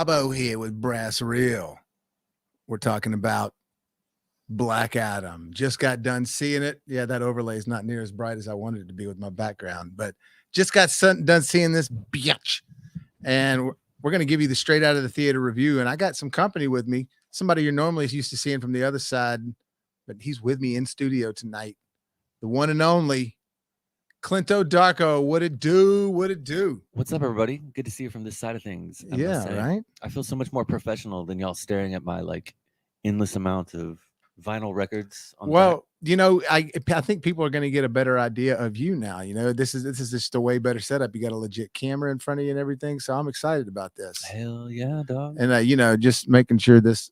Bobo here with BrassReel. We're talking about Black Adam. Just got done seeing it. Yeah, that overlay is not near as bright as I wanted it to be with my background, but just got done seeing this bitch. And we're going to give you the straight out of the theater review. And I got some company with me, somebody you're normally used to seeing from the other side, but he's with me in studio tonight. The one and only Clinto Darko. What it do? What it do? What's up, everybody? Good to see you from this side of things. Yeah, right? I feel so much more professional than y'all staring at my endless amount of vinyl records. Well, you know, I think people are going to get a better idea of you now. You know, this is just a way better setup. You got a legit camera in front of you and everything. So I'm excited about this. Hell yeah, dog. And you know, just making sure this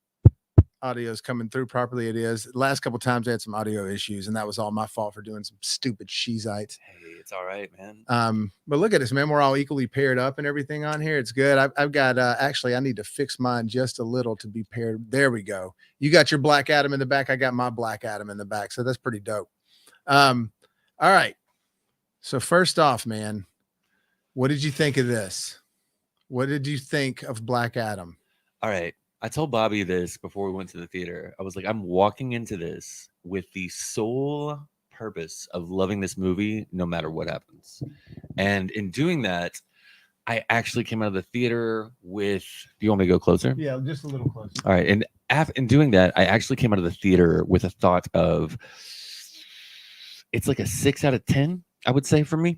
audio is coming through properly. It is. Last couple of times I had some audio issues, and that was all my fault for doing some stupid sheezites. Hey, it's all right, man. But look at this, man. We're all equally paired up and everything on here. It's good. I've got actually I need to fix mine just a little to be paired. There we go. You got your Black Adam in the back. I got my Black Adam in the back. So that's pretty dope. All right. So first off, man, what did you think of this? What did you think of Black Adam? All right. I told Bobby this before we went to the theater. I was like, I'm walking into this with the sole purpose of loving this movie no matter what happens. And in doing that, I actually came out of the theater with, do you want me to go closer? Yeah, just a little closer. All right. And in doing that, I actually came out of the theater with a thought of, it's like a 6 out of 10, I would say, for me.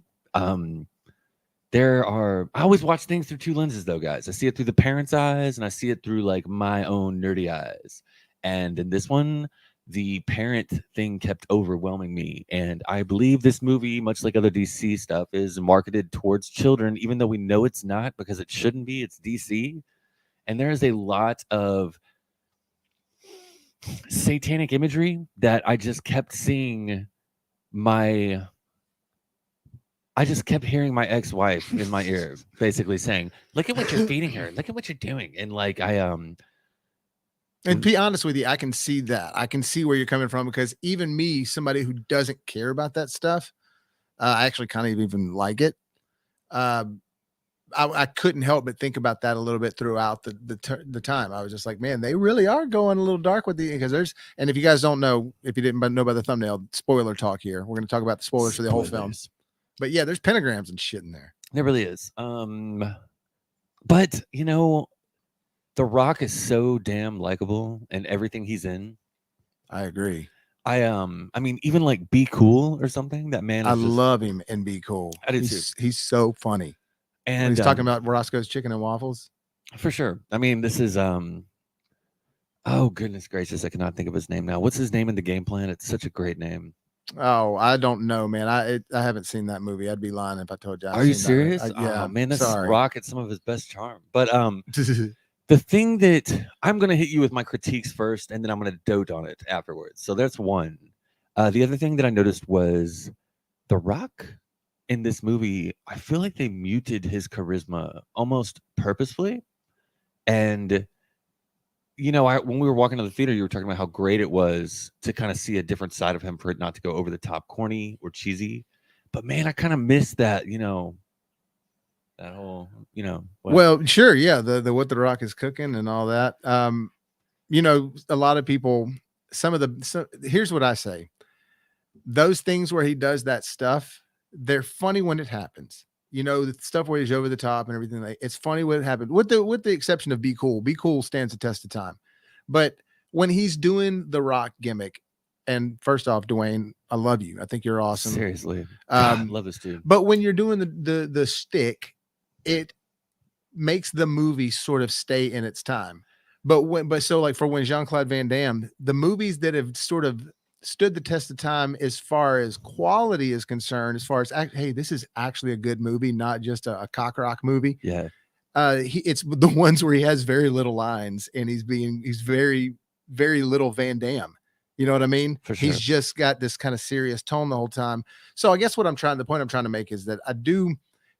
I always watch things through two lenses, though, guys. I see it through the parents' eyes, and I see it through like my own nerdy eyes. And in this one, the parent thing kept overwhelming me. And I believe this movie, much like other DC stuff, is marketed towards children, even though we know it's not, because it shouldn't be. It's DC. And there is a lot of satanic imagery that I just kept seeing I just kept hearing my ex-wife in my ear, basically saying, "Look at what you're feeding her. Look at what you're doing." And like and to be honest with you, I can see that. I can see where you're coming from, because even me, somebody who doesn't care about that stuff, I actually kind of even like it. I couldn't help but think about that a little bit throughout the time. I was just like, man, they really are going a little dark with because and if you guys don't know, if you didn't know by the thumbnail, spoiler talk here. We're going to talk about the spoilers for the whole film. But yeah, there's pentagrams and shit in there. There really is. But you know, The Rock is so damn likable in everything he's in. I agree. I mean, even like Be Cool or something. That man. I love him in Be Cool. I do too. He's so funny. And when he's talking about Roscoe's Chicken and Waffles. For sure. I mean, this is oh goodness gracious, I cannot think of his name now. What's his name in the game plan? It's such a great name. Oh, I don't know, man. I haven't seen that movie. I'd be lying if I told you. Are you serious? Yeah, man, that's Rock at some of his best charm. But the thing that I'm gonna hit you with my critiques first, and then I'm gonna dote on it afterwards. So that's one. The other thing that I noticed was The Rock in this movie. I feel like they muted his charisma almost purposefully, and you know, when we were walking to the theater, you were talking about how great it was to kind of see a different side of him, for it not to go over the top corny or cheesy. But man, I kind of missed that, you know, that whole, you know. Well, sure. Yeah. The what The Rock is cooking and all that. You know, a lot of people, here's what I say. Those things where he does that stuff, they're funny when it happens. You know, the stuff where he's over the top and everything. It's funny when it happened, with the exception of Be Cool. Be Cool stands the test of time. But when he's doing the Rock gimmick, and first off, Dwayne, I love you. I think you're awesome. Seriously, God, love this dude. But when you're doing the stick, it makes the movie sort of stay in its time. But so like for when Jean-Claude Van Damme, the movies that have sort of stood the test of time as far as quality is concerned, as far as, hey, this is actually a good movie, not just a cock rock movie. Yeah. It's the ones where he has very little lines and he's very, very little Van Damme. You know what I mean? For sure. He's just got this kind of serious tone the whole time. So I guess the point I'm trying to make is that I do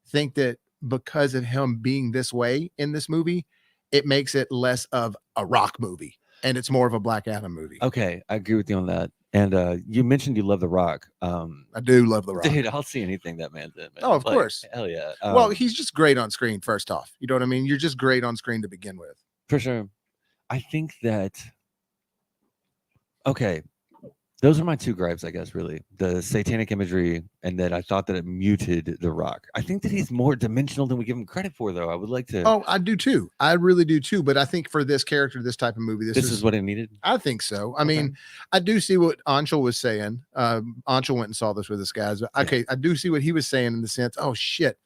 think that because of him being this way in this movie, it makes it less of a Rock movie. and it's more of a Black Adam movie. Okay, I agree with you on that. And you mentioned you love The Rock. I do love The Rock. Dude, I'll see anything that man's in, man. Oh, of course. Hell yeah. Well, he's just great on screen, first off. You know what I mean? You're just great on screen to begin with. For sure. I think that, okay, those are my two gripes, I guess, really. The satanic imagery, and that I thought that it muted The Rock. I think that he's more dimensional than we give him credit for, though. I would like to. Oh, I do too. I really do too. But I think for this character, this type of movie, this is what it needed. I think so. I mean, I do see what Anshul was saying. Anshul went and saw this with us, guys. Okay, I do see what he was saying in the sense, oh shit,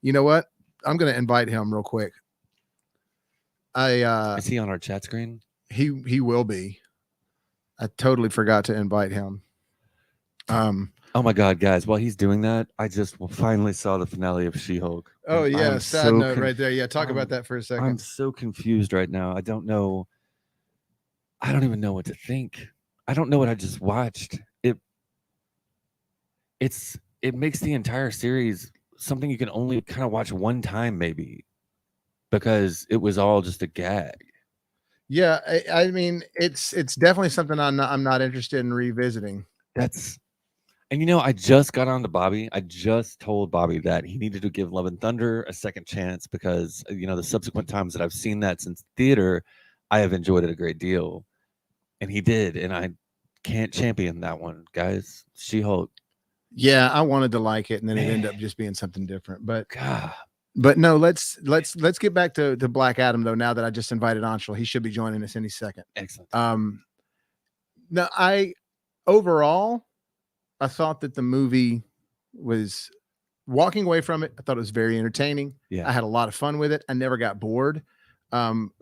you know what? I'm gonna invite him real quick. Is he on our chat screen? He will be. I totally forgot to invite him. Oh my God, guys! While he's doing that, I just finally saw the finale of She-Hulk. Oh yeah, sad note right there. Yeah, talk about that for a second. I'm so confused right now. I don't know. I don't even know what to think. I don't know what I just watched. It makes the entire series something you can only kind of watch one time, maybe, because it was all just a gag. Yeah, I mean, it's definitely something I'm not interested in revisiting. And I just got on to Bobby. I just told Bobby that he needed to give Love and Thunder a second chance because the subsequent times that I've seen that since theater, I have enjoyed it a great deal, and he did, and I can't champion that one, guys. She-Hulk. Yeah, I wanted to like it, and then it ended up just being something different. But God. But no, let's get back to Black Adam though. Now that I just invited Anshul, he should be joining us any second. Excellent. Now overall, I thought that the movie was, walking away from it, I thought it was very entertaining. Yeah, I had a lot of fun with it. I never got bored.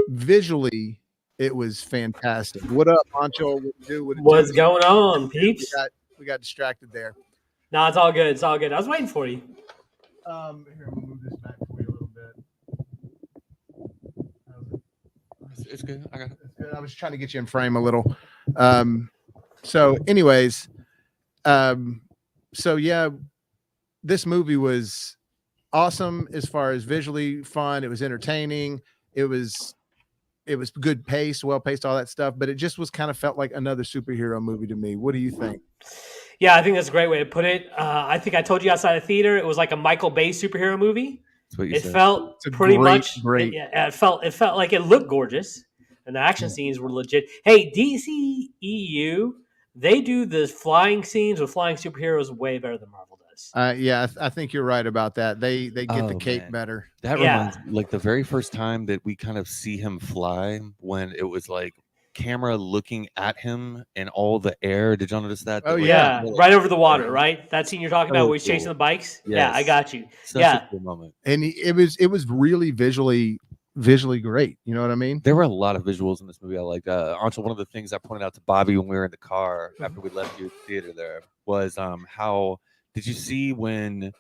Visually, it was fantastic. What up, Anshul? What's going on, peeps? We got distracted there. No, it's all good. It's all good. I was waiting for you. Here, I'm gonna move this back for you a little bit. It's good. I got it. It's good. I was trying to get you in frame a little. So anyways, so yeah, this movie was awesome as far as visually fun. It was entertaining. It was good pace, well paced, all that stuff. But it just was kind of felt like another superhero movie to me. What do you think? Yeah, I think that's a great way to put it. I think I told you outside of theater, it was like a Michael Bay superhero movie. That's what you said. Felt pretty much great. It felt like it looked gorgeous, and the action scenes were legit. Hey, DCEU, they do the flying scenes with flying superheroes way better than Marvel does. Yeah, I think you're right about that. They get the cape better. That reminds me, like the very first time that we kind of see him fly, when it was like camera looking at him and all the air. Did y'all notice that? Oh yeah, right over the water, right? That scene you're talking about where he's chasing the bikes. Yes. Yeah, I got you. Such a cool moment. And it was really visually great. You know what I mean? There were a lot of visuals in this movie I liked. Also, one of the things I pointed out to Bobby when we were in the car after we left your theater there was how did you see when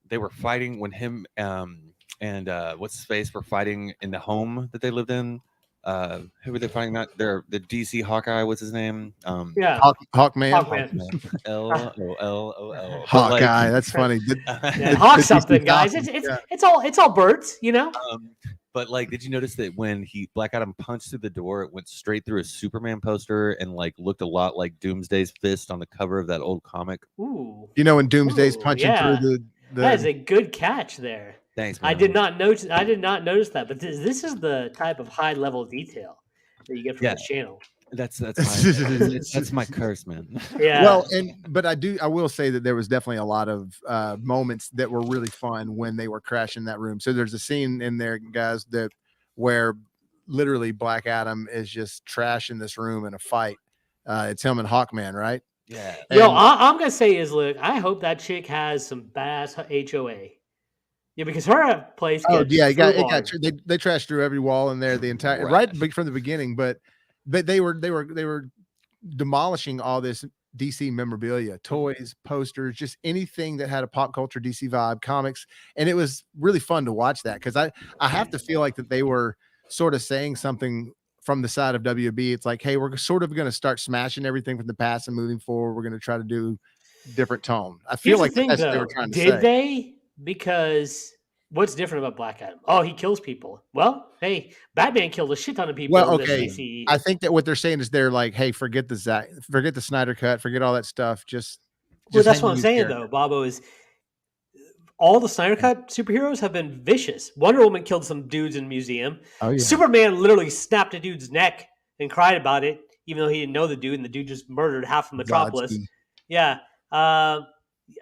they were fighting, when him and what's his face were fighting in the home that they lived in? Who were they fighting? Not the DC Hawkeye. What's his name? Hawkman. L-O-L-O-L. Hawkeye. That's funny. Hawk something, guys. It's all birds, But like, did you notice that when Black Adam punched through the door, it went straight through a Superman poster and like looked a lot like Doomsday's fist on the cover of that old comic? Ooh. When Doomsday's punching through the. That is a good catch there. Thanks, man. I did not notice that, but this is the type of high level detail that you get from this channel. That's my curse, man. Yeah. Well, but I will say that there was definitely a lot of moments that were really fun when they were crashing that room. So there's a scene in there, guys, where literally Black Adam is just trashing this room in a fight. It's him and Hawkman, right? Yeah. I'm gonna say is, look, I hope that chick has some badass HOA. Yeah, because her place. They trashed through every wall in there, the entire right from the beginning. But they were demolishing all this DC memorabilia, toys, posters, just anything that had a pop culture DC vibe, comics, and it was really fun to watch that because I have to feel like that they were sort of saying something from the side of WB. It's like, hey, we're sort of going to start smashing everything from the past and moving forward. We're going to try to do different tone. I feel like that's what they were trying to say. Did they? Because What's different about Black Adam? Oh, he kills people. Well, hey, Batman killed a shit ton of people Well, in this okay. DCEU. I think that what they're saying is they're like, hey, forget the Snyder cut, forget all that stuff. Just Well, that's hang what I'm these saying, characters. though, Bobo, is all the Snyder Cut superheroes have been vicious. Wonder Woman killed some dudes in a museum. Oh yeah. Superman literally snapped a dude's neck and cried about it, even though he didn't know the dude, and the dude just murdered half of Metropolis. Zodsky. Yeah. The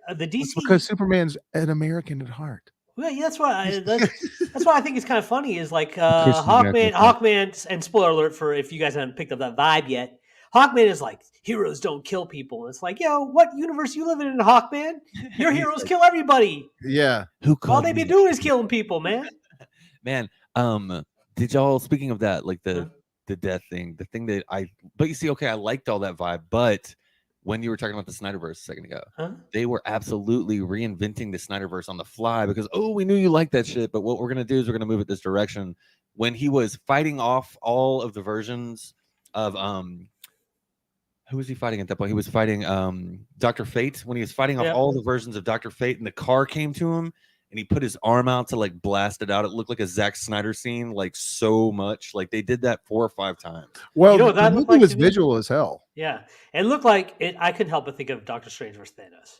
It's DC. because Superman's an American at heart. Well, yeah, that's why. That's why I think it's kind of funny. Is like Christian American. Hawkman, and spoiler alert for if you guys haven't picked up that vibe yet. Hawkman is like, heroes don't kill people. And it's like, yo, what universe you living in, Hawkman? Your heroes like, kill everybody. Yeah. Who All called they be me? doing is killing people, man. Man, did y'all, speaking of that, like the death thing, the thing that but you see, okay, I liked all that vibe, but when you were talking about the Snyderverse a second ago, they were absolutely reinventing the Snyderverse on the fly because, we knew you liked that shit, but what we're going to do is we're going to move it this direction. When he was fighting off all of the versions of, who was he fighting at that point? He was fighting Dr. Fate. When he was fighting off all the versions of Dr. Fate and the car came to him and he put his arm out to like blast it out. It looked like a Zack Snyder scene, like so much. Like they did that 4 or 5 times. Well, You know what that the looked movie like was to me? visual as hell. Yeah, it looked like it. I couldn't help but think of Doctor Strange versus Thanos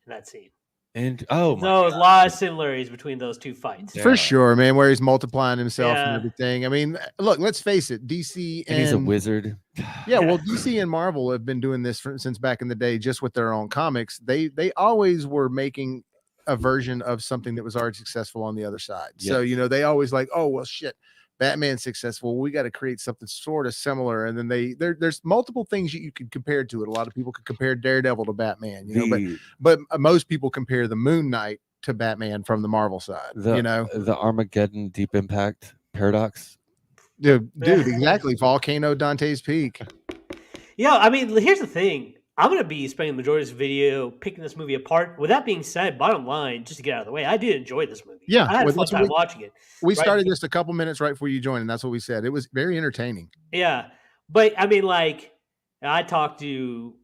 in that scene. And There's a lot of similarities between those two fights. Yeah. For sure, man, where he's multiplying himself and Yeah. everything. I mean, look, let's face it, DC and he's a wizard. Yeah, well, DC and Marvel have been doing this since back in the day, just with their own comics. They always were making a version of something that was already successful on the other side. So, Yes. they always like, oh, well, shit, Batman's successful. We got to create something sort of similar. And then there's multiple things you could compare to it. A lot of people could compare Daredevil to Batman, but most people compare the Moon Knight to Batman from the Marvel side, the Armageddon Deep Impact paradox. Dude, exactly. Volcano Dante's Peak. Yeah, I mean, here's the thing. I'm going to be spending the majority of this video picking this movie apart. With that being said, bottom line, just to get out of the way, I did enjoy this movie. Yeah, I had a fun time watching it. We started this a couple minutes right before you joined, and that's what we said. It was very entertaining. Yeah, but I mean, like, I talked to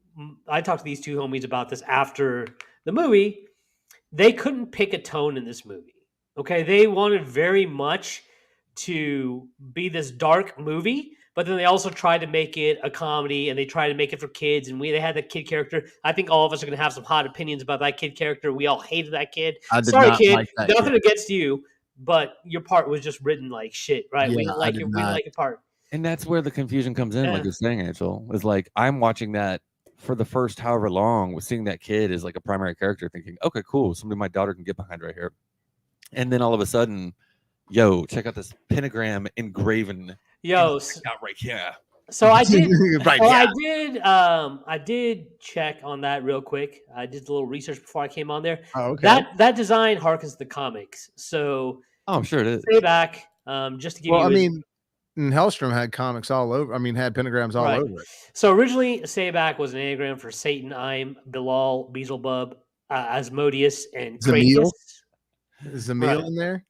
these two homies about this after the movie. They couldn't pick a tone in this movie. Okay, they wanted very much to be this dark movie, but then they also tried to make it a comedy, and they tried to make it for kids. And they had the kid character. I think all of us are going to have some hot opinions about that kid character. We all hated that kid. Sorry, kid. Like nothing against you, but your part was just written like shit, right? Yeah, we didn't like your part. And that's where the confusion comes in, like you're saying, Angel. Is like I'm watching that for the first however long, with seeing that kid as like a primary character, thinking, okay, cool, somebody my daughter can get behind right here. And then all of a sudden, yo, check out this pentagram engraven. Out right here. So I did. I did check on that real quick. I did a little research before I came on there. Oh, okay. That design harkens to the comics. So I'm sure it is. Stay back. Just to give you. Well, I mean, Hellstrom had comics all over. I mean, had pentagrams all over it. So originally, Sayback was an anagram for Satan, I'm, Bilal, Beelzebub, Asmodeus, and Kratos. Is Zamil in there?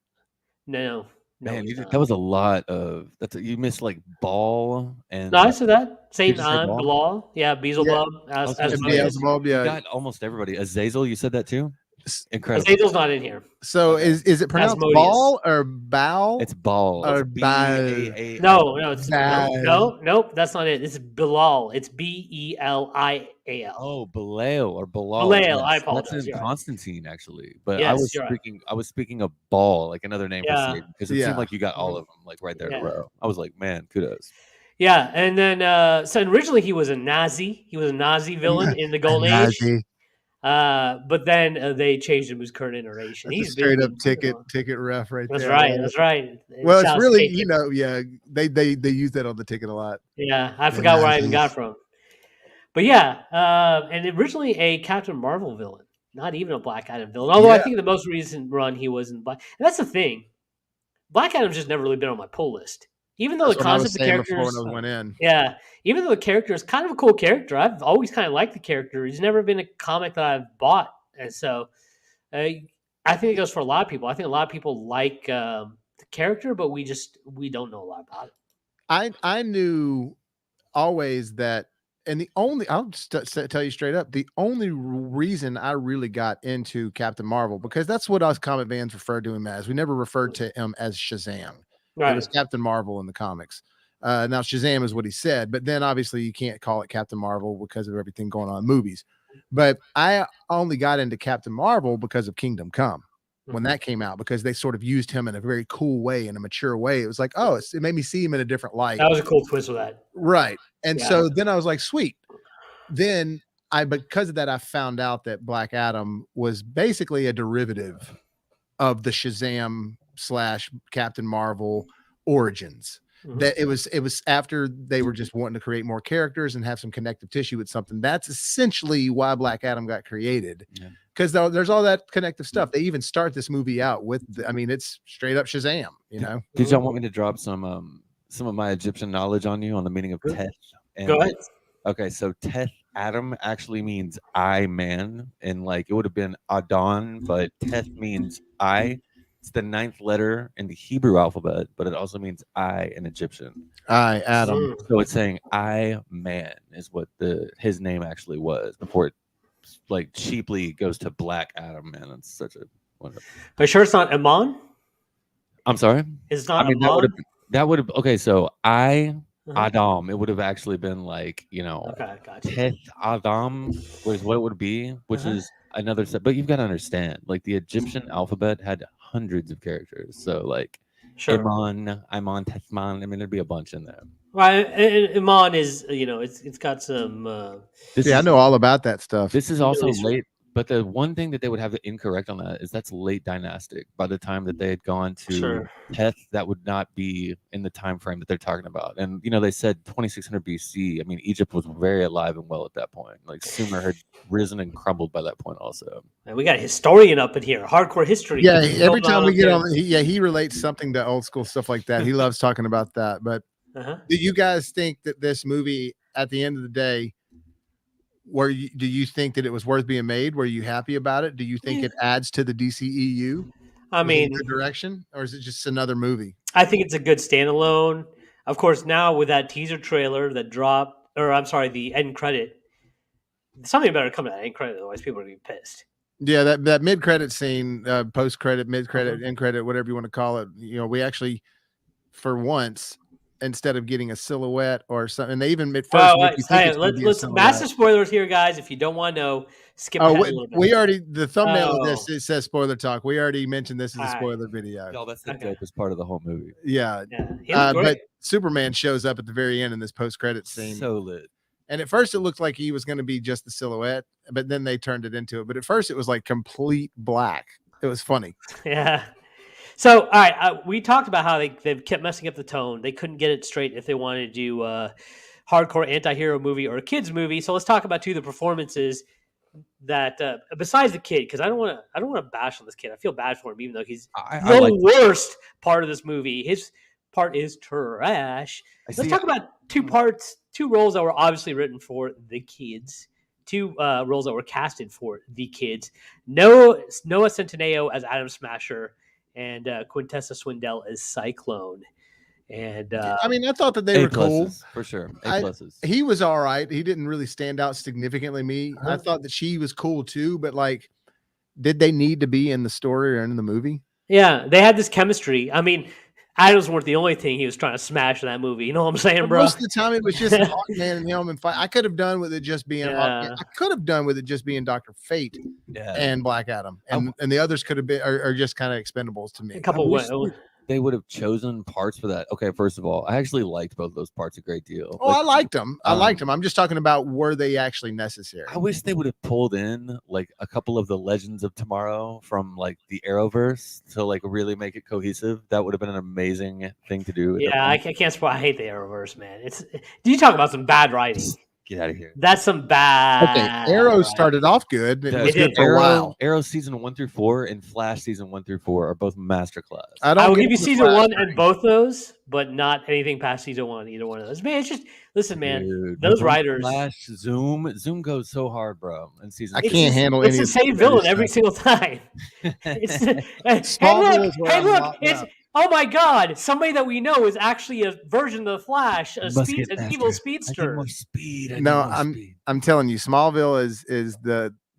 No. Man, that was a lot of you missed like Baal and. No, I said that. Satan, I'm, Bilal, Beelzebub, Beelzebub, You got almost everybody. Azazel, you said that too. Incredible. Azazel's not in here. So is it pronounced Baal or Baal? It's Baal. No, it's nope. That's not it. It's Bilal. It's Beelial. Oh, Belial or Bilal. Belial. Yes. I apologize. That's in Constantine, actually. But yes, I was speaking of Baal, like another name for Satan, because it seemed like you got all of them like right there in a row. I was like, man, kudos. Yeah, and then so originally he was a Nazi. He was a Nazi villain in the Golden Age. But then they changed him to his current iteration. He's a straight up ticket ref right there. That's right. Well, it's really they use that on the ticket a lot. Yeah, I forgot where I even got from. But and originally a Captain Marvel villain, not even a Black Adam villain. Although I think the most recent run he was in Black. And that's the thing. Black Adam's just never really been on my pull list. Even though the concept of the characters, even though the character is kind of a cool character, I've always kind of liked the character. He's never been a comic that I've bought, and so I think it goes for a lot of people. I think a lot of people like the character, but we don't know a lot about it. I knew always that And the only I'll just tell you straight up, the only reason I really got into Captain Marvel, because that's what us comic fans referred to him as. We never referred to him as Shazam. It was Right. Captain Marvel in the comics. Now Shazam is what he said, but then obviously you can't call it Captain Marvel because of everything going on in movies. But I only got into Captain Marvel because of Kingdom Come when that came out, because they sort of used him in a very cool way, in a mature way. It was like, oh, it made me see him in a different light. That was a cool twist with that. Right. And Yeah. so then I was like, sweet. Then because of that, I found out that Black Adam was basically a derivative of the Shazam / Captain Marvel origins. That it was after they were just wanting to create more characters and have some connective tissue with something. That's essentially why Black Adam got created, because there's all that connective stuff. They even start this movie out with, it's straight up Shazam. Did y'all want me to drop some of my Egyptian knowledge on you on the meaning of Teth? Go ahead. Okay, so Teth Adam actually means I man, and like it would have been Adon, but Teth means I. It's the 9th letter in the Hebrew alphabet, but it also means I in Egyptian. I, Adam. So it's saying I man is what his name actually was before it like cheaply goes to Black Adam. Man, it's such a wonderful. Are you sure it's not Iman? I'm sorry. It's not. I mean, Iman? that would have okay. So Adam, it would have actually been like, Okay, gotcha. Teth Adam was what it would be, which is another set. But you've got to understand, like the Egyptian alphabet had hundreds of characters. So like Iman, Tethman. I mean, there'd be a bunch in there. Right, and Iman is, it's got some. I know all about that stuff. This is also late. But the one thing that they would have incorrect on that is that's late dynastic. By the time that they had gone to Teth, that would not be in the time frame that they're talking about. And they said 2600 BC. I mean, Egypt was very alive and well at that point. Like Sumer had risen and crumbled by that point also. And we got a historian up in here, hardcore history. Yeah, every time we get on, he relates something to old school stuff like that. He loves talking about that. But do you guys think that this movie, at the end of the day, do you think that it was worth being made? Were you happy about it? Do you think it adds to the DCEU? I mean, the direction, or is it just another movie? I think it's a good standalone. Of course, now with that teaser trailer that dropped, or I'm sorry, the end credit, something better come to that end credit, otherwise people are gonna be pissed. Yeah, that mid credit scene, post credit, mid credit, end credit, whatever you want to call it. We actually, for once, instead of getting a silhouette or something, they even at first. Let's massive spoilers here, guys. If you don't want to know, skip ahead a little bit. We already, the thumbnail of this, it says spoiler talk. We already mentioned this is a spoiler video. No, that's the dopest part of the whole movie. Yeah. But Superman shows up at the very end in this post credit scene. So lit. And at first it looked like he was going to be just the silhouette, but then they turned it into it. But at first it was like complete black. It was funny. Yeah. So, all right, we talked about how they've kept messing up the tone. They couldn't get it straight if they wanted to do a hardcore anti-hero movie or a kids movie. So let's talk about two of the performances that, besides the kid, because I don't want to bash on this kid. I feel bad for him, even though he's the worst part of this movie. His part is trash. Let's talk about two roles that were obviously written for the kids. Two roles that were casted for the kids. Noah Centineo as Adam Smasher, and Quintessa Swindell as Cyclone. And I thought that they were cool for sure. A+. He was all right. He didn't really stand out significantly. I thought that she was cool too, but like, did they need to be in the story or in the movie? Yeah, they had this chemistry. I mean, Adams weren't the only thing he was trying to smash in that movie. You know what I'm saying, bro? Most of the time, it was just Hawkman and him and fight. I could have done with it just being Hawkman. I could have done with it just being Dr. Fate and Black Adam, and the others could have been are just kind of expendables to me. A couple they would have chosen parts for that. Okay, first of all, I actually liked both those parts a great deal. Oh, I liked them. I'm just talking about, were they actually necessary? I wish they would have pulled in like a couple of the Legends of Tomorrow from like the Arrowverse to like really make it cohesive. That would have been an amazing thing to do. Yeah, I can't spoil. I hate the Arrowverse, man. Do you talk about some bad writing? Get out of here. That's some bad. Okay, Arrow started off good. It was good for a while. Arrow season 1 through 4 and Flash season 1 through 4 are both masterclass. I will give you season 1 and both those, but not anything past season 1. Either one of those, man. It's just listen, man. Dude, those writers. Flash, Zoom goes so hard, bro. In season, I can't handle any. It's the same villain every single time. Hey, look, Oh my God! Somebody that we know is actually a version of the Flash, You must get an evil faster. I need speedster. more speed. I need No, more speed. I'm telling you, Smallville is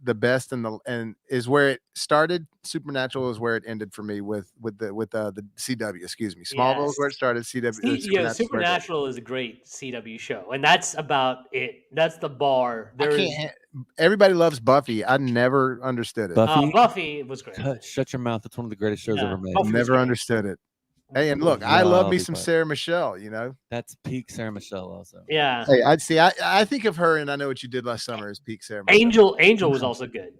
the best and is where it started. Supernatural is where it ended for me with the CW. Excuse me, Smallville is where it started. CW, Supernatural. Supernatural is a great CW show, and that's about it. That's the bar. I can't. Everybody loves Buffy. I never understood it. Buffy was great. Shut your mouth. It's one of the greatest shows ever made. Never understood it. Hey, and look, I love me some Sarah Michelle. You know, that's peak Sarah Michelle. Also, yeah. Hey, I'd see. I think of her, and I Know What You Did Last Summer as peak Sarah Michelle. Angel was also good.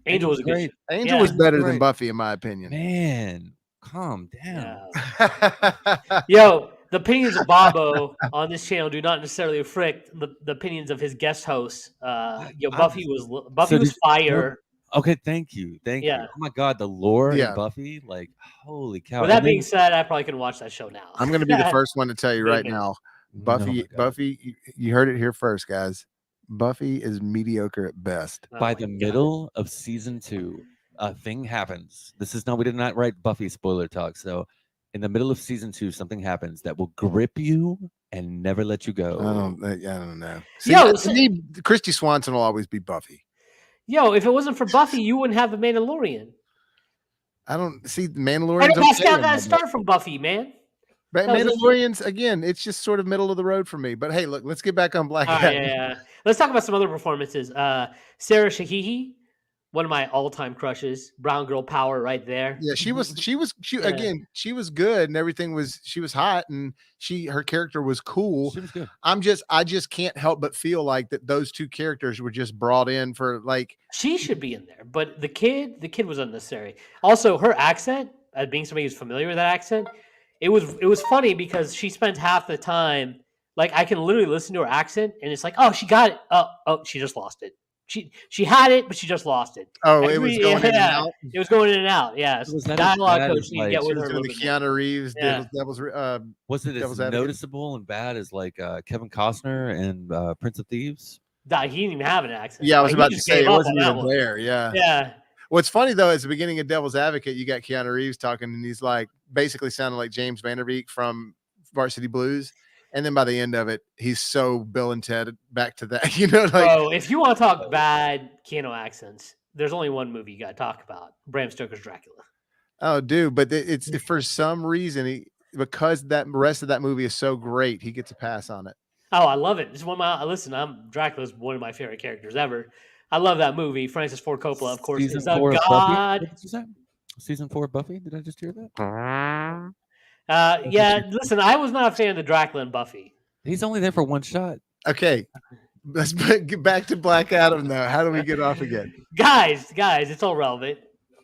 Angel was great. Angel was better than Buffy, in my opinion. Man, calm down. Yeah. Yo, the opinions of Bobo on this channel do not necessarily reflect the opinions of his guest host. Buffy was fire. Okay, thank you. You. Oh my God, the lore in Buffy, like holy cow. With that being said, I probably can watch that show now. I'm going to be the first one to tell you right now, Buffy, you heard it here first, guys. Buffy is mediocre at best. By the middle of season 2, a thing happens. We did not write Buffy spoiler talk, so in the middle of season 2, something happens that will grip you and never let you go. I don't know. See, Christy Swanson will always be Buffy. Yo, if it wasn't for Buffy, you wouldn't have the Mandalorian. I don't see Mandalorian. That start from Buffy, man. Mandalorians, again, it's just sort of middle of the road for me. But hey, look, let's get back on Black Adam. Yeah. Let's talk about some other performances. Sarah Shahihi, one of my all-time crushes. Brown girl power right there. Yeah, she was again, she was good and everything she was hot and her character was cool. She was good. I just can't help but feel like that those two characters were just brought in for like she should be in there, but the kid was unnecessary. Also, her accent, as being somebody who's familiar with that accent, it was funny because she spent half the time like I can literally listen to her accent and it's like, oh, she got it. Oh, she just lost it. She had it, but she just lost it. Oh, it was going in and out. It was going in and out. Yeah, dialogue coach need to get with her. The Keanu Reeves, was it as noticeable and bad as like Kevin Costner and Prince of Thieves? He didn't even have an accent. Yeah, I was about to say it wasn't even there. Yeah, yeah. What's funny though is the beginning of Devil's Advocate, you got Keanu Reeves talking, and he's like basically sounding like James Vanderbeek from Varsity Blues. And then by the end of it, he's so Bill and Ted back to that. You know, like, bro, if you want to talk bad Keanu accents, there's only one movie you got to talk about: Bram Stoker's Dracula. Oh, dude, but it's for some reason because that rest of that movie is so great, he gets a pass on it. Oh, I love it. It's one of Dracula's one of my favorite characters ever. I love that movie. Francis Ford Coppola, of course, is a god. Season 4 of Buffy? Did I just hear that? Yeah, listen, I was not a fan of the Dracula and Buffy. He's only there for one shot. Okay, let's get back to Black Adam though. How do we get off again? Guys, it's all relevant.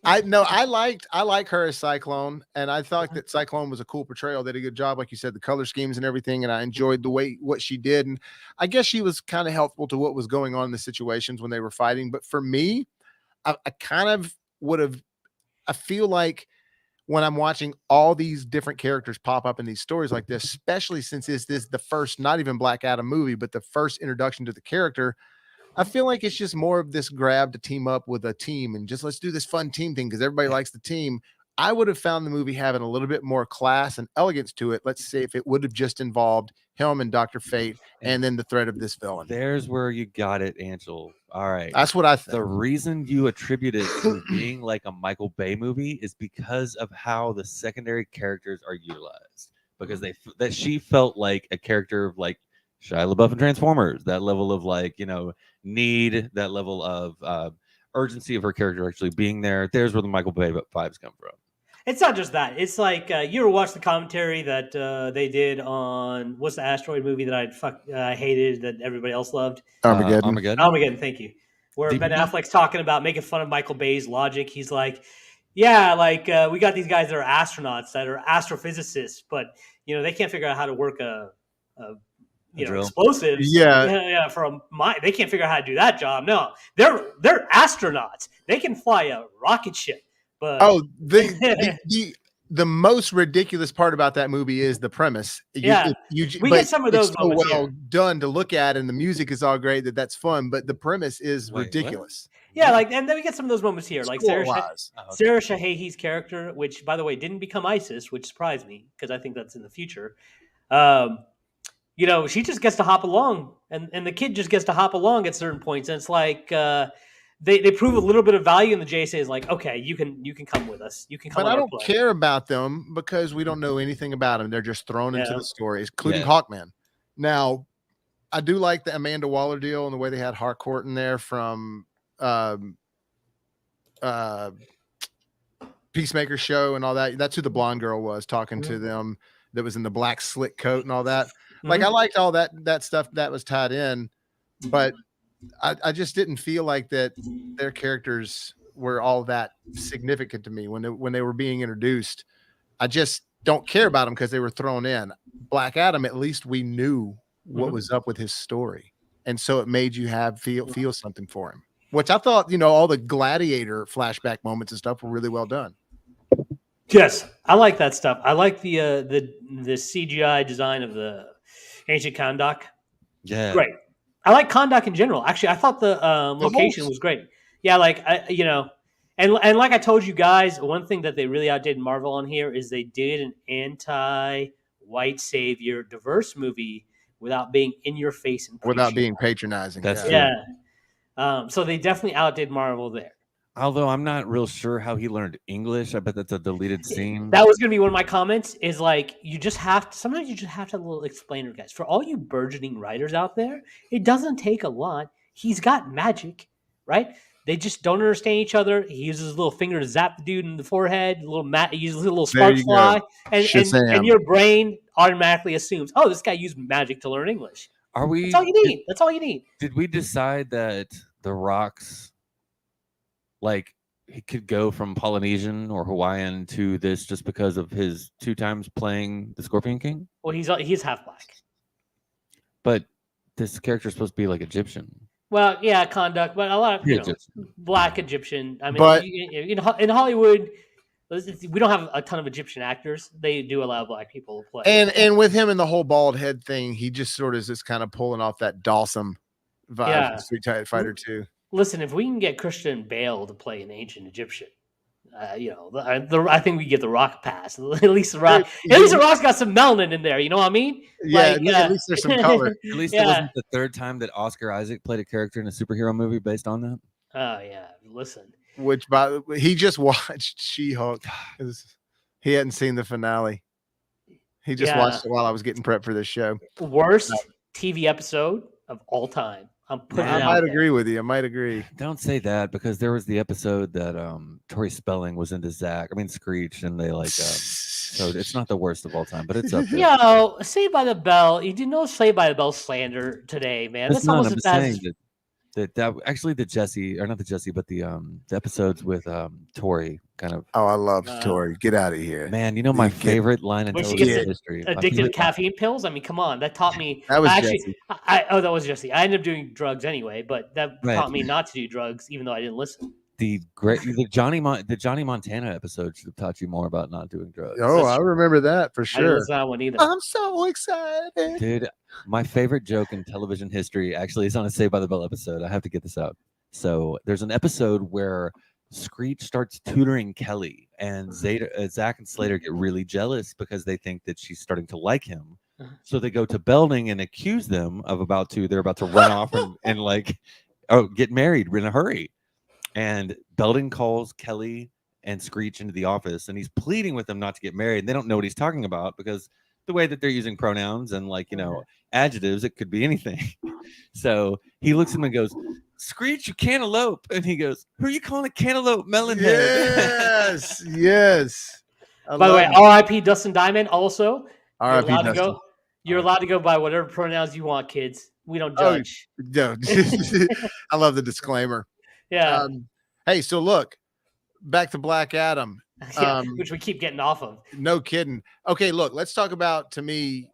I like her as Cyclone, and I thought that Cyclone was a cool portrayal. They did a good job, like you said, the color schemes and everything, and I enjoyed what she did. And I guess she was kind of helpful to what was going on in the situations when they were fighting. But for me, I kind of would have. I feel like when I'm watching all these different characters pop up in these stories like this, especially since this is the first, not even Black Adam movie, but the first introduction to the character, I feel like it's just more of this grab to team up with a team and just let's do this fun team thing because everybody likes the team. I would have found the movie having a little bit more class and elegance to it. Let's say if it would have just involved him and Dr. Fate and then the threat of this villain. There's where you got it, Angel. All right. That's what I think. The reason you attribute it to being like a Michael Bay movie is because of how the secondary characters are utilized. Because she felt like a character of like Shia LaBeouf and Transformers, that level of like, need, that level of urgency of her character actually being there. There's where the Michael Bay vibes come from. It's not just that. It's like you ever watched the commentary that they did on what's the asteroid movie that I hated that everybody else loved? Armageddon. Thank you. Where Ben Affleck's talking about making fun of Michael Bay's logic. He's like, yeah, like we got these guys that are astronauts, that are astrophysicists, but they can't figure out how to work a explosives. Yeah. They can't figure out how to do that job. No, they're astronauts. They can fly a rocket ship. But the most ridiculous part about that movie is the premise. We get some of those so well done to look at, and the music is all great. That's fun, but the premise is ridiculous. Yeah, like, and then we get some of those moments here, like Score-wise. Sarah Shahi's character, which, by the way, didn't become ISIS, which surprised me because I think that's in the future. You know, she just gets to hop along, and the kid just gets to hop along at certain points, and it's like they prove a little bit of value, and the JSA is like, okay, you can come with us, you can come. But on I our don't play. care about them because we don't know anything about them. They're just thrown into Yeah. the stories, including Yeah. Hawkman. Now, I do like the Amanda Waller deal and the way they had Harcourt in there from Peacemaker show and all that. That's who the blonde girl was talking to them that was in the black slick coat and all that. Like, I liked all that stuff that was tied in, but I just didn't feel like that their characters were all that significant to me when they were being introduced. I just don't care about them because they were thrown in. Black Adam, at least we knew what was up with his story, and so it made you feel something for him, which I thought, you know, all the Gladiator flashback moments and stuff were really well done. Yes, I like that stuff. I like the CGI design of the ancient Kahndaq. Yeah. Great. I like Kahndaq in general. Actually, I thought the location was great. Yeah, like and like I told you guys, one thing that they really outdid Marvel on here is they did an anti-white savior, diverse movie without being in your face and Without preachy. being patronizing. That's true. Yeah. So they definitely outdid Marvel there. Although I'm not real sure how he learned English. I bet that's a deleted scene. That was going to be one of my comments. Is like sometimes you just have to have a little explainer, guys. For all you burgeoning writers out there, it doesn't take a lot. He's got magic, right? They just don't understand each other. He uses his little finger to zap the dude in the forehead. He uses a little spark fly, and your brain automatically assumes, oh, this guy used magic to learn English. That's all you need. That's all you need. Did we decide that the Rock's, like, he could go from Polynesian or Hawaiian to this just because of his 2 times playing the Scorpion King? Well, he's half black. But this character is supposed to be like Egyptian. Well, yeah, Kahndaq, but a lot of black Egyptian. I mean, but in Hollywood, we don't have a ton of Egyptian actors. They do allow black people to play. And with him and the whole bald head thing, he just sort of is just kind of pulling off that Dawson vibe from Street Fighter 2. Listen, if we can get Christian Bale to play an ancient Egyptian, I think we get the Rock pass. At least the Rock. At least the Rock's got some melanin in there. You know what I mean? Yeah, at least there's some color. At least it wasn't the 3rd time that Oscar Isaac played a character in a superhero movie based on that. Oh yeah, listen. Which he just watched She-Hulk. He hadn't seen the finale. He just watched it while I was getting prepped for this show. Worst TV episode of all time. I might agree with you. I might agree. Don't say that, because there was the episode that Tori Spelling was into Screech, and they so it's not the worst of all time, but it's up there. Yo, Saved by the Bell. You did no Saved by the Bell slander today, man. That's almost as bad as that actually the Jesse, or not the Jesse, but the episodes with Tori kind of. Oh, I love Tori. Get out of here, man. You know my favorite line in television history. Addicted to caffeine pills. I mean, come on. That taught me. That was Jesse. That was Jesse. I ended up doing drugs anyway, but that taught me not to do drugs, even though I didn't listen. The Johnny Montana episode should have taught you more about not doing drugs. Oh, I remember that for sure. I didn't listen to that one either. I'm so excited, dude. My favorite joke in television history actually is on a Saved by the Bell episode. I have to get this out. So there's an episode where Screech starts tutoring Kelly, and Zach and Slater get really jealous because they think that she's starting to like him. So they go to Belding and accuse them of they're about to run off and get married in a hurry. And Belding calls Kelly and Screech into the office, and he's pleading with them not to get married. And they don't know what he's talking about, because the way that they're using pronouns and adjectives, it could be anything. So he looks at him and goes, "Screech, you cantaloupe." And he goes, "Who are you calling a cantaloupe, melonhead?" Yes, yes. By the way, R.I.P. Dustin Diamond. Also, R.I.P. Dustin. You're allowed to go by whatever pronouns you want, kids. We don't judge. No. I love the disclaimer. Yeah. Hey, so look, back to Black Adam. Which we keep getting off of. No kidding. Okay, look, let's talk about, to me,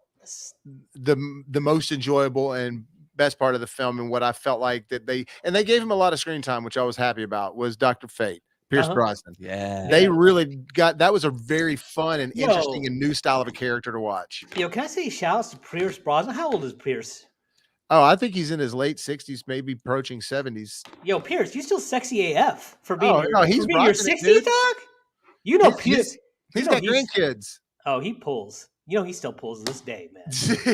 the most enjoyable and best part of the film, and what I felt like that they gave him a lot of screen time, which I was happy about, was Dr. Fate, Pierce Brosnan. Yeah. They really that was a very fun and interesting and new style of a character to watch. Can I say shout outs to Pierce Brosnan? How old is Pierce? Oh, I think he's in his late 60s, maybe approaching 70s. Yo, Pierce, you still sexy AF for being Oh, no, he's for being your rocking it, 60s, dude. dog. You know, He's, Pierce. he's you know got grandkids. Oh, he pulls. You know, he still pulls to this day, man.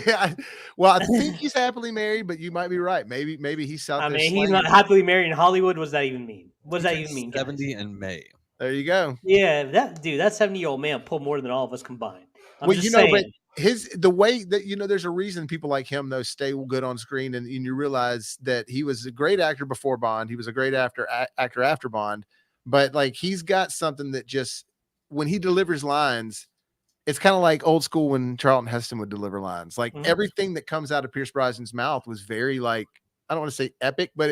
Yeah, well, I think he's happily married, but you might be right. Maybe he's out I there mean, he's slanging. not happily married in Hollywood. What does that even mean? What does that even mean? 70 guys? in May. There you go. Yeah, that 70-year-old man pulled more than all of us combined. I'm Well, just you know, saying. but the way that there's a reason people like him though stay good on screen, and you realize that he was a great actor before Bond. He was a great actor after Bond, but like he's got something that just when he delivers lines, it's kind of like old school when Charlton Heston would deliver lines. Like everything that comes out of Pierce Brosnan's mouth was very like, I don't want to say epic, but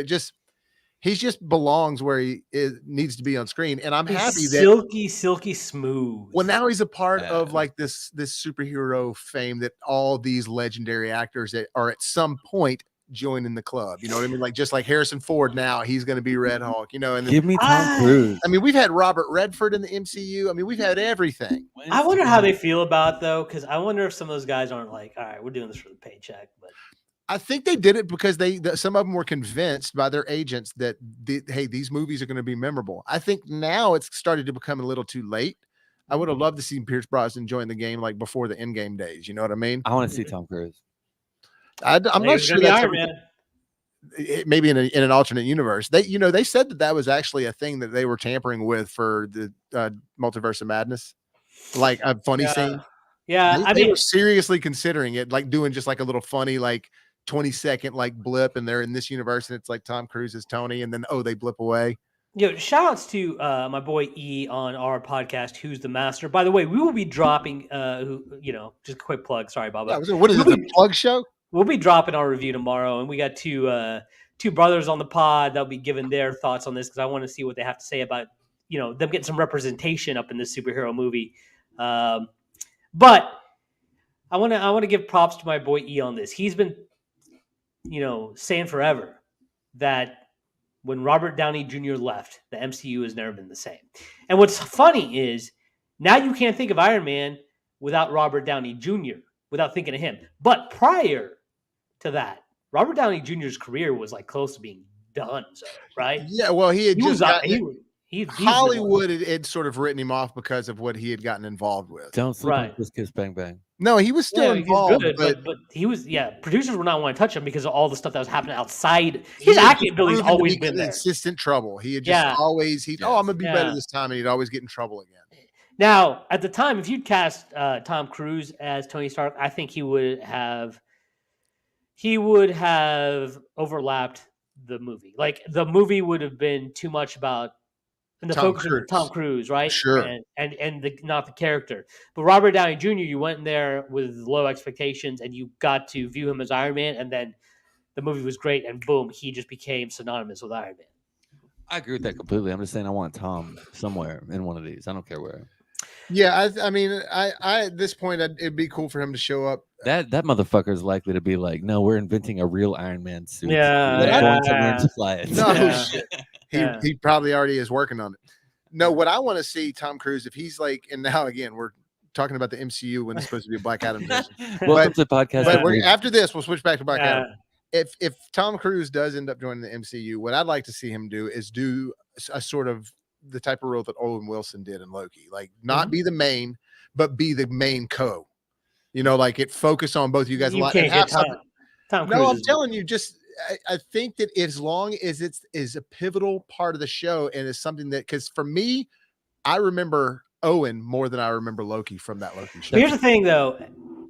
he just belongs where he needs to be on screen. And I'm happy that silky smooth. Well, now he's a part of like this superhero fame that all these legendary actors that are at some point joining the club. You know what I mean? Like just like Harrison Ford now, he's going to be Red Hulk, and then, give me Tom Cruise. I mean, we've had Robert Redford in the MCU. I mean, we've had everything. I wonder how they feel about it, though, because I wonder if some of those guys aren't like, all right, we're doing this for the paycheck. But I think they did it because some of them were convinced by their agents that hey, these movies are going to be memorable. I think now it's started to become a little too late. I would have loved to see Pierce Brosnan join the game like before the Endgame days. You know what I mean? I want to see Tom Cruise. I'm not sure that's maybe in an alternate universe. They said that was actually a thing that they were tampering with for the Multiverse of Madness, like a funny scene. Yeah, they were seriously considering it, like doing just like a little funny, like 20-second like blip, and they're in this universe, and it's like Tom Cruise is Tony, and then they blip away. Yo, shout outs to my boy E on our podcast, Who's the Master. By the way, we will be dropping just a quick plug. Sorry, Baba. Yeah, what is it, the plug show? We'll be dropping our review tomorrow, and we got two brothers on the pod that'll be giving their thoughts on this because I want to see what they have to say about them getting some representation up in this superhero movie. But I want to give props to my boy E on this. He's been saying forever that when Robert Downey Jr. left, the MCU has never been the same. And what's funny is now you can't think of Iron Man without Robert Downey Jr., without thinking of him. But prior to that, Robert Downey Jr.'s career was like close to being done, right? Yeah, well, Hollywood had sort of written him off because of what he had gotten involved with. Don't sleep on Kiss Bang Bang. No, he was still involved, but he was. Producers would not want to touch him because of all the stuff that was happening outside. His acting ability's always been there. Consistent trouble. He had just always. I'm gonna be better this time, and he'd always get in trouble again. Now, at the time, if you'd cast Tom Cruise as Tony Stark, I think he would have overlapped the movie. Like the movie would have been too much about. And the focus of Tom Cruise, right? Sure. And not the character. But Robert Downey Jr., you went in there with low expectations and you got to view him as Iron Man, and then the movie was great, and boom, he just became synonymous with Iron Man. I agree with that completely. I'm just saying I want Tom somewhere in one of these. I don't care where. Yeah, I mean, I at this point, it'd be cool for him to show up. That motherfucker is likely to be like, no, we're inventing a real Iron Man suit. Yeah, going to learn to fly it. No shit. He probably already is working on it. No, what I want to see Tom Cruise, if he's like, and now again, we're talking about the MCU when it's supposed to be a Black Adam. Welcome to the podcast. But after this, we'll switch back to Black Adam. If Tom Cruise does end up joining the MCU, what I'd like to see him do is do a sort of the type of role that Owen Wilson did in Loki, like not be the main, but be the main co. Like it focus on both of you guys a lot. Can't get Tom Cruise. No, I'm telling you, I think that as long as it is a pivotal part of the show and is something that, because for me, I remember Owen more than I remember Loki from that Loki show. Here's the thing, though.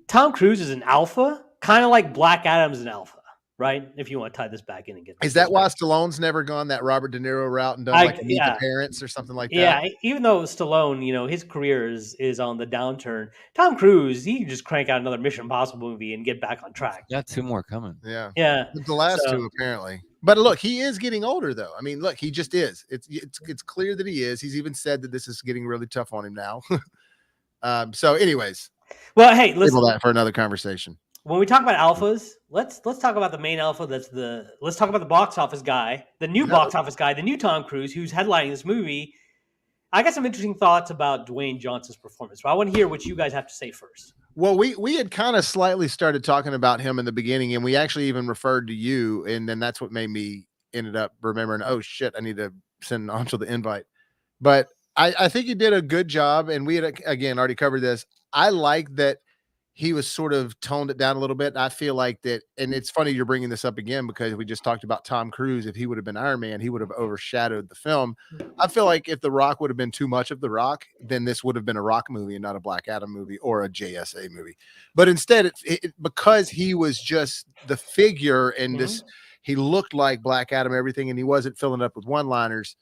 Tom Cruise is an alpha, kind of like Black Adam's an alpha, right? If you want to tie this back in and get. Is that why Stallone's never gone that Robert De Niro route and done Meet the Parents or something like that? Yeah, even though Stallone, his career is on the downturn. Tom Cruise, he can just crank out another Mission Impossible movie and get back on track. Got two more coming. Yeah. The last two apparently. But look, he is getting older though. I mean, look, he just is. It's clear that he is. He's even said that this is getting really tough on him now. So anyways. Well, hey, listen. Table that for another conversation. When we talk about alphas, let's talk about the main alpha. Let's talk about the box office guy, the new box office guy, the new Tom Cruise, who's headlining this movie. I got some interesting thoughts about Dwayne Johnson's performance, but I want to hear what you guys have to say first. Well, we had kind of slightly started talking about him in the beginning, and we actually even referred to you, and then that's what made me ended up remembering, oh shit, I need to send Anshul the invite. But I think he did a good job, and we had again already covered this. I like that he was sort of toned it down a little bit. I feel like that, and it's funny you're bringing this up again because we just talked about Tom Cruise. If he would have been Iron Man, he would have overshadowed the film. I feel like if The Rock would have been too much of The Rock, then this would have been a Rock movie and not a Black Adam movie or a JSA movie. But instead, because he was just the figure and this, he looked like Black Adam, everything, and he wasn't filling up with one-liners.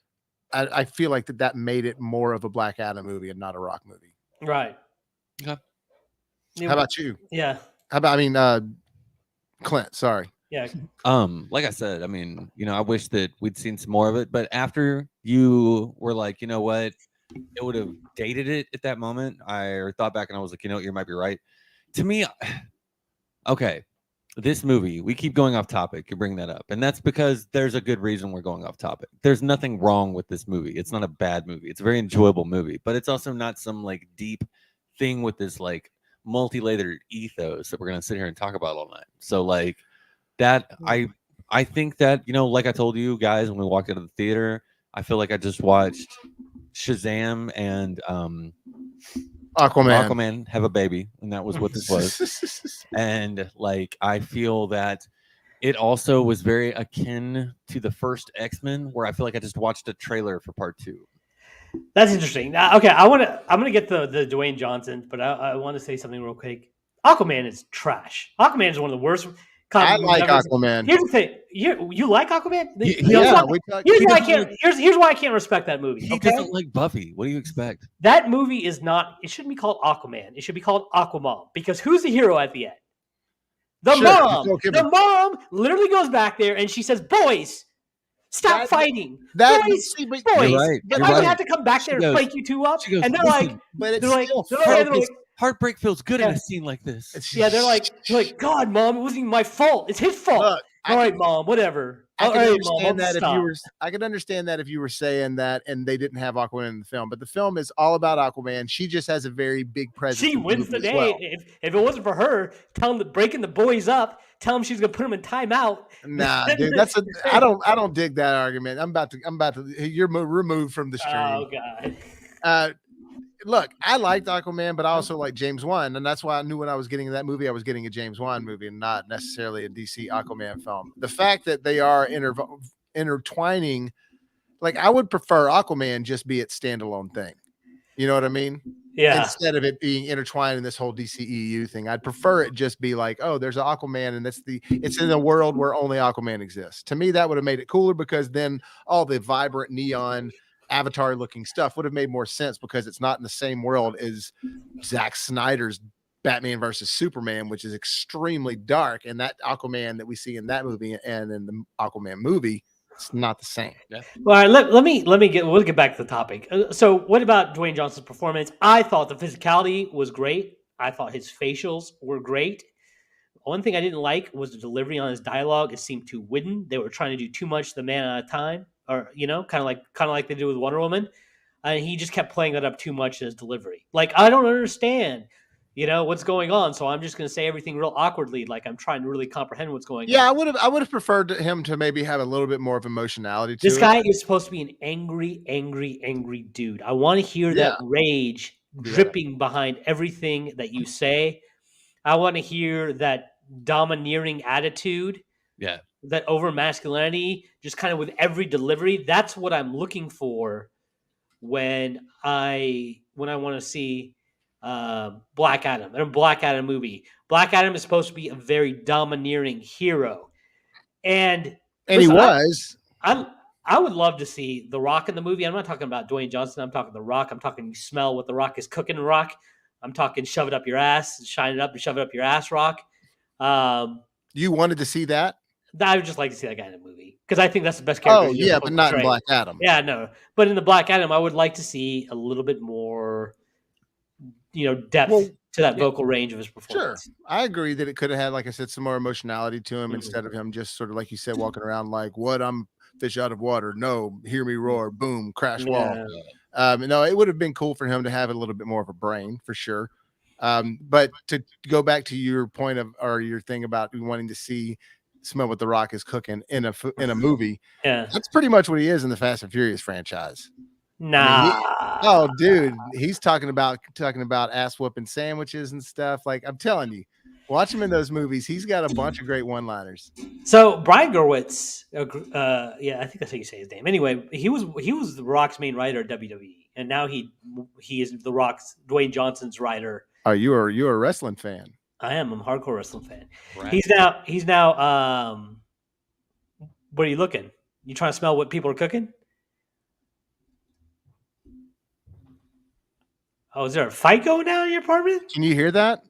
I feel like that made it more of a Black Adam movie and not a Rock movie. Right. Okay. How about you? Yeah. How about, I mean, Clint, sorry. Yeah. Like I said, I mean, I wish that we'd seen some more of it, but after you were like, you know what, it would have dated it at that moment. I thought back and I was like, you might be right. To me, okay, this movie, we keep going off topic. You bring that up, and that's because there's a good reason we're going off topic. There's nothing wrong with this movie. It's not a bad movie. It's a very enjoyable movie, but it's also not some like deep thing with this like multi-layered ethos that we're gonna sit here and talk about all night. So like that, I think that like I told you guys when we walked out of the theater, I feel like I just watched Shazam and Aquaman have a baby, and that was what this was. And like I feel that it also was very akin to the first X-Men, where I feel like I just watched a trailer for part 2. That's interesting. Okay, I'm gonna get the Dwayne Johnson, but I want to say something real quick. Aquaman is trash. Aquaman is one of the worst. I like Aquaman. Here's the thing. You like Aquaman? Here's why I can't respect that movie. He doesn't like Buffy. What do you expect? That movie is not. It shouldn't be called Aquaman. It should be called Aquamom, because who's the hero at the end? The mom. The mom literally goes back there and she says, "Boys, stop fighting. Boys. You're right. But I would have to come back there and break you two up." Goes, and they're like, but it's like, heartbreak feels good in a scene like this. Yeah, they're like, God, Mom, it wasn't even my fault. It's his fault. Look, all right, Mom, whatever. I can understand that if you were. I could understand that if you were saying that, and they didn't have Aquaman in the film. But the film is all about Aquaman. She just has a very big presence. She wins the day. Well. If it wasn't for her, tell him breaking the boys up. Tell him she's gonna put him in timeout. Nah, dude, I don't dig that argument. I'm about to. You're removed from the stream. Oh God. Look, I liked Aquaman, but I also like James Wan, and that's why I knew when I was getting that movie, I was getting a James Wan movie and not necessarily a DC Aquaman film. The fact that they are intertwining, like I would prefer Aquaman just be its standalone thing. You know what I mean? Yeah. Instead of it being intertwined in this whole DCEU thing, I'd prefer it just be like, oh, there's an Aquaman, and it's in a world where only Aquaman exists. To me, that would have made it cooler because then all the vibrant neon Avatar looking stuff would have made more sense because it's not in the same world as Zack Snyder's Batman versus Superman, which is extremely dark. And that Aquaman that we see in that movie and in the Aquaman movie, it's not the same. Yeah. Well, all right, we'll get back to the topic. So what about Dwayne Johnson's performance? I thought the physicality was great. I thought his facials were great. One thing I didn't like was the delivery on his dialogue. It seemed too wooden. They were trying to do too much the man at a time, or kind of like they did with Wonder Woman, and he just kept playing that up too much in his delivery. Like, I don't understand, what's going on. So I'm just going to say everything real awkwardly, like I'm trying to really comprehend what's going on. Yeah, I would have preferred him to maybe have a little bit more of emotionality to this guy is supposed to be an angry dude. I want to hear that rage dripping behind everything that you say. I want to hear that domineering attitude. Yeah. That over masculinity, just kind of with every delivery. That's what I'm looking for when I want to see Black Adam, a Black Adam movie. Black Adam is supposed to be a very domineering hero, and he was. I would love to see The Rock in the movie. I'm not talking about Dwayne Johnson. I'm talking The Rock. I'm talking you smell what The Rock is cooking. The Rock. I'm talking shove it up your ass, shine it up, and shove it up your ass. Rock. You wanted to see that? I would just like to see that guy in a movie because I think that's the best character. Oh yeah, but not in Black Adam. Yeah, no. But in the Black Adam, I would like to see a little bit more, depth to that vocal range of his performance. Sure, I agree that it could have had, like I said, some more emotionality to him instead of him just sort of like you said, walking around like, "What? I'm fish out of water. No, hear me roar. Boom, crash wall." No, it would have been cool for him to have a little bit more of a brain for sure. But to go back to your point or your thing about wanting to smell what The Rock is cooking in a movie, Yeah. that's pretty much what he is in the Fast and Furious franchise. Nah. Oh, dude, he's talking about ass whooping sandwiches and stuff. Like, I'm telling you, watch him in those movies. He's got a bunch of great one-liners. So Brian Gerwitz, yeah, I think that's how you say his name. Anyway, he was The Rock's main writer at WWE, and now he is The Rock's Dwayne Johnson's writer. Oh, you're a wrestling fan. I am. I'm a hardcore wrestling fan. Right. He's now. What are you looking? You trying to smell what people are cooking? Oh, is there a fight going down in your apartment? Can you hear that?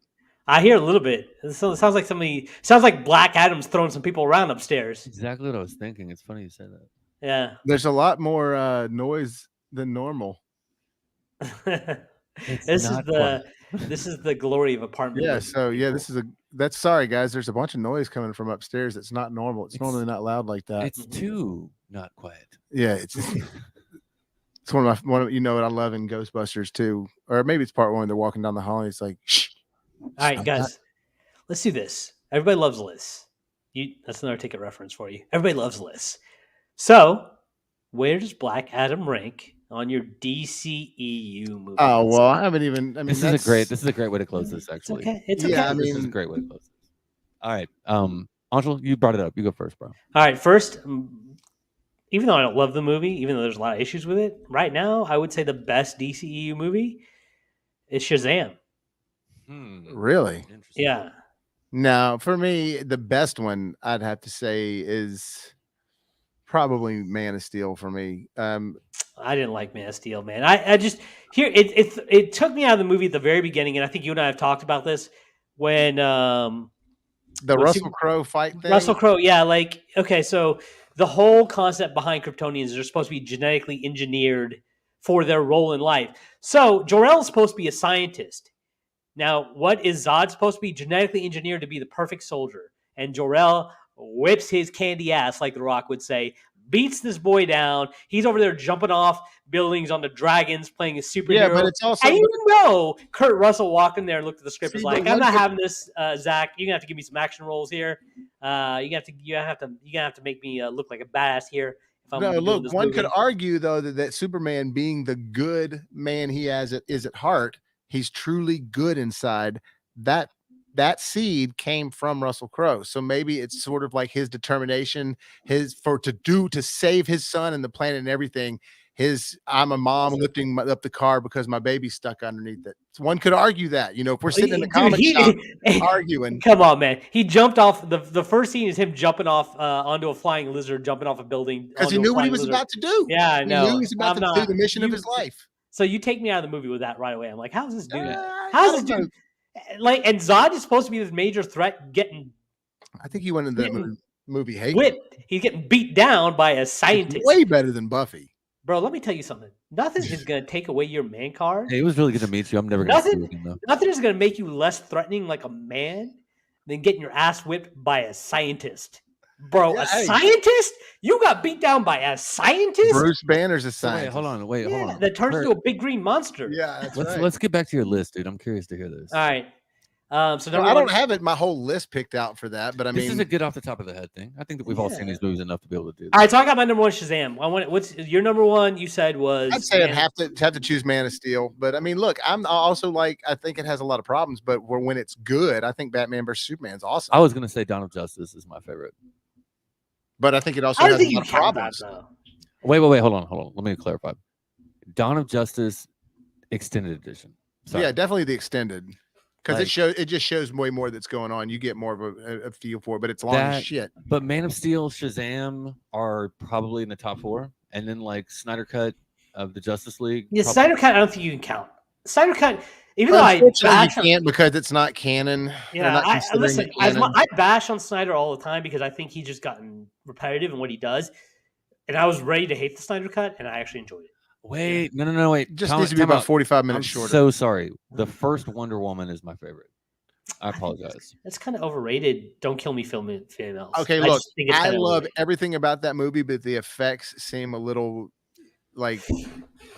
I hear a little bit. It sounds like Black Adam's throwing some people around upstairs. Exactly what I was thinking. It's funny you said that. Yeah. There's a lot more noise than normal. This is the glory of apartment. Yeah. So yeah, that's sorry guys. There's a bunch of noise coming from upstairs. That's not normal. It's normally not loud like that. It's too not quiet. Yeah. It's one of what I love in Ghostbusters too, or maybe it's part one. They're walking down the hall. And it's like, shh. All right, guys, let's do this. Everybody loves lists. That's another ticket reference for you. Everybody loves lists. So, where does Black Adam rank on your DCEU movie? Oh well, I haven't even. I mean, this is a great way to close this. Actually, it's okay. Yeah, I mean, this is a great way to close this. All right, Angel, you brought it up. You go first, bro. All right, first. Even though I don't love the movie, even though there's a lot of issues with it, right now I would say the best DCEU movie is Shazam. Really? Yeah. Now, for me, the best one I'd have to say is probably Man of Steel for me. I didn't like Man of Steel, man. I just it took me out of the movie at the very beginning, and I think you and I have talked about this when the Russell Crowe fight thing. Russell Crowe, yeah, like okay, so the whole concept behind Kryptonians is they're supposed to be genetically engineered for their role in life. So Jor-El is supposed to be a scientist. Now, what is Zod supposed to be? Genetically engineered to be the perfect soldier. And Jor-El whips his candy ass, like The Rock would say, beats this boy down. He's over there jumping off buildings on the dragons, playing a superhero. Yeah, but it's also... And you know Kurt Russell walked in there and looked at the script and was like, I'm not having this, Zach. You're going to have to give me some action roles here. You're gonna have to make me look like a badass here. Look, one could argue, though, that Superman, being the good man he is at heart, he's truly good inside. That seed came from Russell Crowe. So maybe it's sort of like his determination, to save his son and the planet and everything. I'm a mom lifting up the car because my baby's stuck underneath it. So one could argue that, if we're sitting in the comic shop arguing. Come on, man. He jumped off. The first scene is him jumping off onto a flying lizard, jumping off a building. Because he knew what he was about to do. Yeah, I know. He knew he was about to do the mission of his life. So you take me out of the movie with that right away. I'm like, how's this dude? How's this dude? Like, and Zod is supposed to be this major threat. I think he went in the movie hating. Whipped. He's getting beat down by a scientist. It's way better than Buffy. Bro, let me tell you something. Nothing is going to take away your man card. Hey, it was really good to meet you. I'm never going to see you again, though. Nothing is going to make you less threatening like a man than getting your ass whipped by a scientist. Bro, scientist? You got beat down by a scientist? Bruce Banner's a scientist. Hold on. That turns into a big green monster. Yeah, let's get back to your list, dude. I'm curious to hear this. All right. I don't have my whole list picked out for that, but this is a get off the top of the head thing. I think that we've all seen these movies enough to be able to do that. All right, so I got my number one, Shazam. What's your number one? You said was. I'd say I'd have to choose Man of Steel, but I mean, look, I'm also I think it has a lot of problems, but when it's good, I think Batman vs Superman is awesome. I was gonna say Dawn of Justice is my favorite, but I think it also has a lot of problems. Wait, hold on. Let me clarify. Dawn of Justice Extended Edition. Sorry. Yeah, definitely the extended. Because it just shows way more that's going on. You get more of a feel for it, but it's long as shit. But Man of Steel, Shazam are probably in the top 4, and then Snyder Cut of the Justice League. Yeah, Snyder Cut. I don't think you can count Snyder Cut. Even though I can't because it's not canon. Yeah, I bash on Snyder all the time because I think he's just gotten repetitive in what he does, and I was ready to hate the Snyder Cut, and I actually enjoyed it. Wait, no, wait. Just needs to be about 45 minutes shorter. So sorry. The first Wonder Woman is my favorite. I apologize. That's kind of overrated. Don't kill me, females. Okay, look, I love everything about that movie, but the effects seem a little like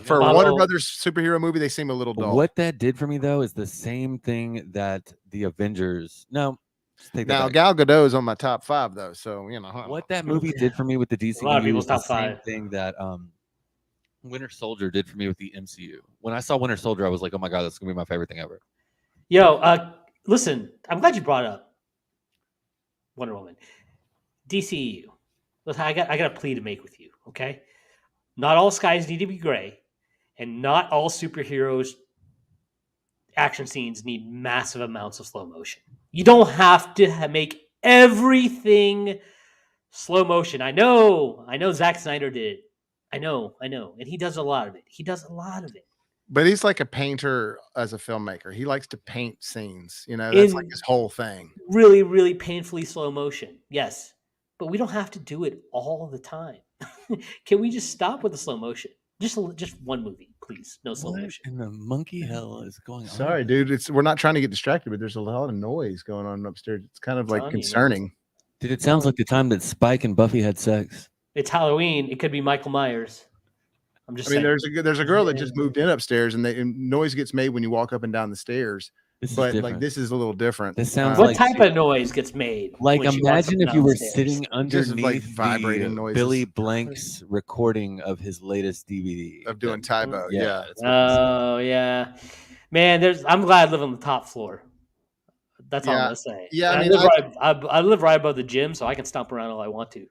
for a Bob, Warner oh. Brothers superhero movie, they seem a little dull. What that did for me though is the same thing that the Avengers. No, just take that Now back. Gal Gadot is on my top 5 though, so you know What that movie did for me with the DCEU A lot of people's is the top same 5. thing that Winter Soldier did for me with the MCU. When I saw Winter Soldier, I was like, "Oh my god, that's gonna be my favorite thing ever." Yo, listen, I'm glad you brought up Wonder Woman. DCEU. Listen, I got a plea to make with you, okay? Not all skies need to be gray, and not all superheroes action scenes need massive amounts of slow motion. You don't have to make everything slow motion. I know Zack Snyder did it. I know, and he does a lot of it. But he's like a painter as a filmmaker. He likes to paint scenes. You know, that's like In his whole thing. really, really painfully slow motion. Yes, but we don't have to do it all the time. Can we just stop with the slow motion? Just one movie, please. No slow What motion. in the monkey hell is going on? Sorry, dude. We're not trying to get distracted, but there's a lot of noise going on upstairs. It's kind of like Telling you, man. concerning. Dude, it sounds like the time that Spike and Buffy had sex. It's Halloween. It could be Michael Myers. I'm just I mean, saying. there's a girl that just moved in upstairs, and noise gets made when you walk up and down the stairs. This is But different. like this is a little different. This sounds What like type of noise gets made? like when she walks imagine up if and you down were the stairs? sitting Just underneath like vibrating the noises. Billy Blank's recording of his latest DVD of doing Tybo. Yeah, Yeah. that's what it is. Oh yeah, man. I'm glad I live on the top floor. That's all I'm gonna say. Yeah, I And mean, I live right above the gym, so I can stomp around all I want to.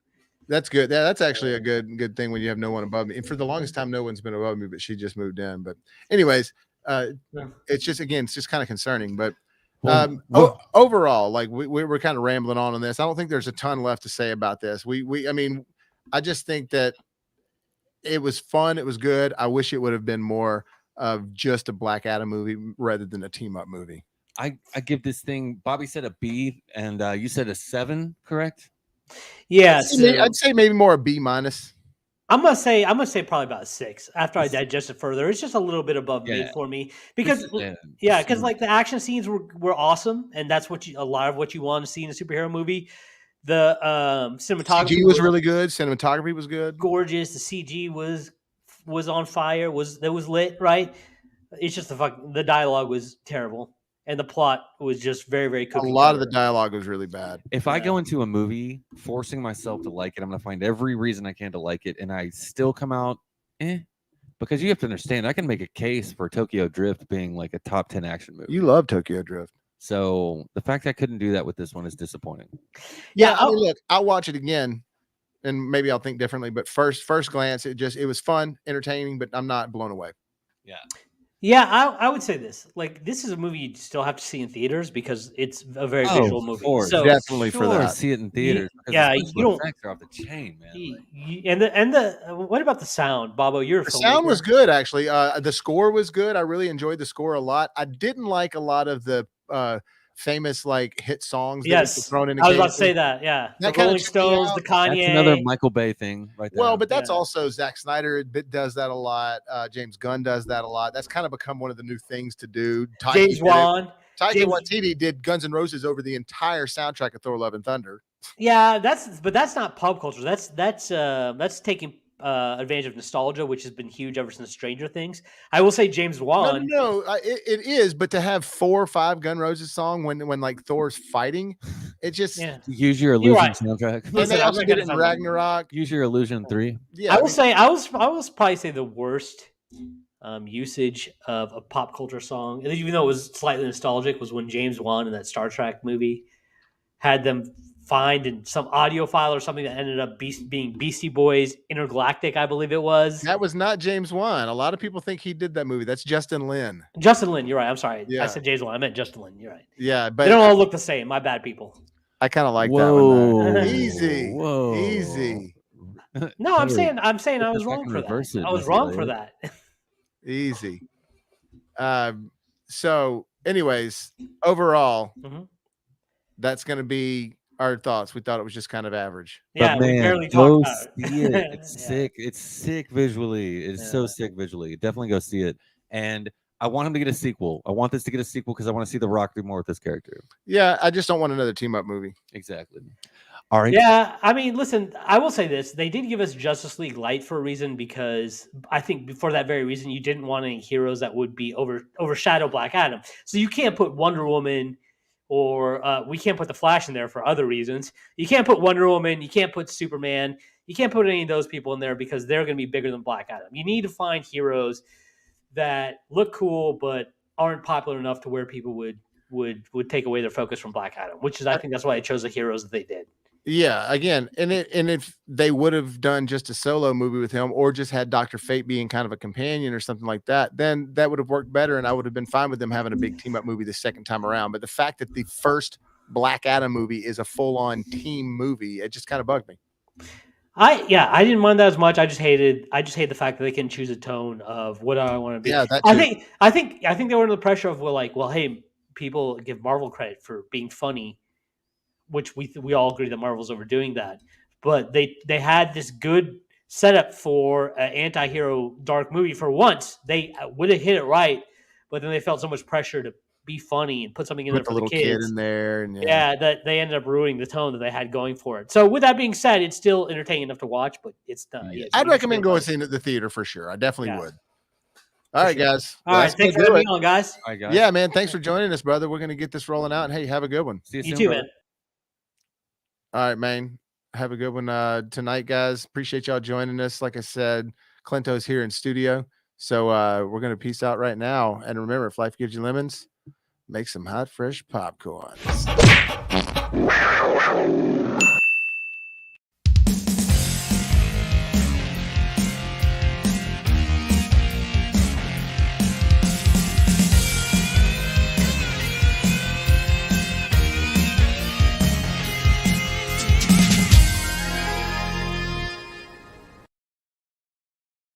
That's good. Yeah, that's actually a good thing when you have no one above me. And for the longest time, no one's been above me, but she just moved in. But anyways, it's just kind of concerning. But overall, like we're kind of rambling on this. I don't think there's a ton left to say about this. I mean, I just think that it was fun. It was good. I wish it would have been more of just a Black Adam movie rather than a team up movie. I give this thing. Bobby said a B, and you said a 7, correct? Yeah, I'd say maybe more a B minus. I'm gonna say probably about a 6 after I digest it further. It's just a little bit above mid for me because like the action scenes were awesome, and that's a lot of what you want to see in a superhero movie. The cinematography CG was really good. Cinematography was good, gorgeous. The CG was on fire. Was lit, right? It's just the dialogue was terrible. And the plot was just very, very cookie A lot cutter. of the dialogue was really bad. If I go into a movie forcing myself to like it, I'm going to find every reason I can to like it, and I still come out, because you have to understand, I can make a case for Tokyo Drift being like a top 10 action movie. You love Tokyo Drift. So the fact I couldn't do that with this one is disappointing. Yeah, I mean, look, I'll watch it again, and maybe I'll think differently. But first glance, it was fun, entertaining, but I'm not blown away. Yeah. Yeah, I would say this. Like, this is a movie you still have to see in theaters because it's a very visual movie. So definitely for that. See it in theaters. Yeah, the you don't. effects are off the chain, man. And the what about the sound, Bobo? The sound was good, actually. The score was good. I really enjoyed the score a lot. I didn't like a lot of the famous like hit songs. Yes, that thrown in. I was about to say that. Yeah, that the Rolling Stones, the Kanye. That's another Michael Bay thing, right there. Well, but that's also Zack Snyder does that a lot. James Gunn does that a lot. That's kind of become one of the new things to do. James Wan. Taika Waititi did Guns N' Roses over the entire soundtrack of Thor: Love and Thunder. Yeah, that's not pop culture. That's taking advantage of nostalgia, which has been huge ever since Stranger Things. I will say James Wan. No, it is. But to have 4 or 5 Gun Roses song when like Thor's fighting, it just use your illusion soundtrack. And they also did it in Ragnarok. Use your illusion 3. Yeah, I will probably say the worst usage of a pop culture song, even though it was slightly nostalgic, was when James Wan in that Star Trek movie had them find in some audio file or something that ended up being Beastie Boys Intergalactic, I believe it was. That was not James Wan. A lot of people think he did that movie. That's Justin Lin. Justin Lin, you're right. I'm sorry. Yeah. I said James Wan. I meant Justin Lin. You're right. Yeah, but they don't all look the same. My bad, people. I kind of like that one. Though. Easy. No, I'm saying I was wrong for that. I was wrong for that. Easy. So, anyways, overall, that's going to be our thoughts. We thought it was just kind of average. Yeah, but man, we barely talked about see it. It's sick. It's sick visually. It's so sick visually. Definitely go see it. And I want him to get a sequel. I want this to get a sequel because I want to see The Rock do more with this character. Yeah, I just don't want another team up movie. Exactly. All right. Yeah, I mean, listen, I will say this. They did give us Justice League Light for a reason, because I think for that very reason, you didn't want any heroes that would be overshadow Black Adam. So you can't put Wonder Woman, or we can't put the Flash in there for other reasons. You can't put Wonder Woman. You can't put Superman. You can't put any of those people in there because they're going to be bigger than Black Adam. You need to find heroes that look cool but aren't popular enough to where people would take away their focus from Black Adam, which is, I think that's why they chose the heroes that they did. Yeah, again, and if they would have done just a solo movie with him, or just had Dr. Fate being kind of a companion or something like that, then that would have worked better, and I would have been fine with them having a big team up movie the second time around. But the fact that the first Black Adam movie is a full on team movie, it just kind of bugged me. I didn't mind that as much. I just hate the fact that they can choose a tone of what I want to be. Yeah, that I think they were under the pressure of, well, hey, people give Marvel credit for being funny, which we all agree that Marvel's overdoing that. But they had this good setup for an anti-hero dark movie for once. They would have hit it right, but then they felt so much pressure to be funny and put something in there put for a the little kids. kid in there, and Yeah, that they ended up ruining the tone that they had going for it. So with that being said, it's still entertaining enough to watch, but it's I'd recommend going seeing it at the theater for sure. I definitely would. All right, guys. All right, thanks for having me on, guys. All right, guys. Yeah, man. Thanks for joining us, brother. We're gonna get this rolling out. And hey, have a good one. See you You soon, too, brother. man. All right, man. Have a good one tonight, guys. Appreciate y'all joining us. Like I said, Clinto's here in studio. So we're going to peace out right now. And remember, if life gives you lemons, make some hot, fresh popcorn.